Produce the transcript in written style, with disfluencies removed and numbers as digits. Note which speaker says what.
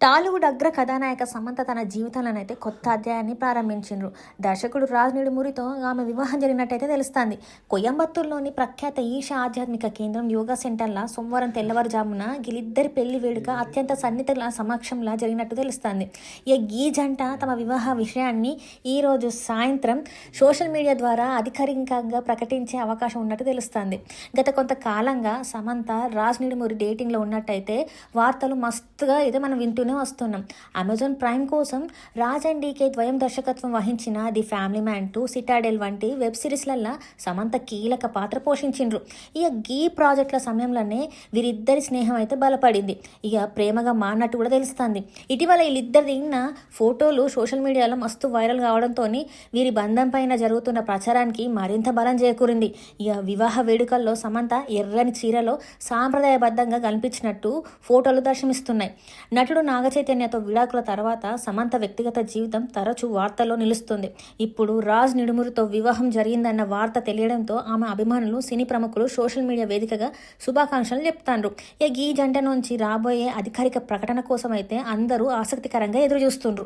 Speaker 1: టాలీవుడ్ అగ్ర కథానాయక సమంత తన జీవితంలోనైతే కొత్త అధ్యాయాన్ని ప్రారంభించిండ్రు. దర్శకుడు రాజ్ నిడుమురితో ఆమె వివాహం జరిగినట్టయితే తెలుస్తుంది. కోయంబత్తూరులోని ప్రఖ్యాత ఈషా ఆధ్యాత్మిక కేంద్రం యోగా సెంటర్లో సోమవారం తెల్లవారుజామున వీళ్ళిద్దరి పెళ్లి వేడుక అత్యంత సన్నిహితుల సమక్షంలో జరిగినట్టు తెలుస్తుంది. ఈ జంట తమ వివాహ విషయాన్ని ఈరోజు సాయంత్రం సోషల్ మీడియా ద్వారా అధికారికంగా ప్రకటించే అవకాశం ఉన్నట్టు తెలుస్తుంది. గత కొంతకాలంగా సమంత రాజ్ నిడుమురి డేటింగ్లో ఉన్నట్టయితే వార్తలు మస్తుగా అయితే మనం వింటూనే వస్తున్నాం. అమెజాన్ ప్రైమ్ కోసం రాజ్ అండ్ డీకే ద్వయం దర్శకత్వం వహించిన ది ఫ్యామిలీ మ్యాన్ 2, సిటాడెల్ వంటి వెబ్ సిరీస్లల్లో సమంత కీలక పాత్ర పోషించిండ్రు. గీ ప్రాజెక్టుల సమయంలోనే వీరిద్దరి స్నేహం అయితే బలపడింది. ప్రేమగా మారినట్టు కూడా తెలుస్తుంది. ఇటీవల వీళ్ళిద్దరు దిగిన ఫోటోలు సోషల్ మీడియాలో మస్తు వైరల్ కావడంతో వీరి బంధం పైన జరుగుతున్న ప్రచారానికి మరింత బలం చేకూరింది. వివాహ వేడుకల్లో సమంత ఎర్రని చీరలో సాంప్రదాయబద్ధంగా కనిపించినట్టు ఫోటోలు దర్శనమిస్తున్నాయి. నటుడు నాగచైతన్యతో విడాకుల తర్వాత సమంత వ్యక్తిగత జీవితం తరచూ వార్తల్లో నిలుస్తుంది. ఇప్పుడు రాజ్ నిడుమురితో వివాహం జరిగిందన్న వార్త తెలియడంతో ఆమె అభిమానులు, సినీ ప్రముఖులు సోషల్ మీడియా వేదికగా శుభాకాంక్షలు చెప్తాండ్రు. ఈ జంట నుంచి రాబోయే అధికారిక ప్రకటన కోసం అయితే అందరూ ఆసక్తికరంగా ఎదురు చూస్తుండ్రు.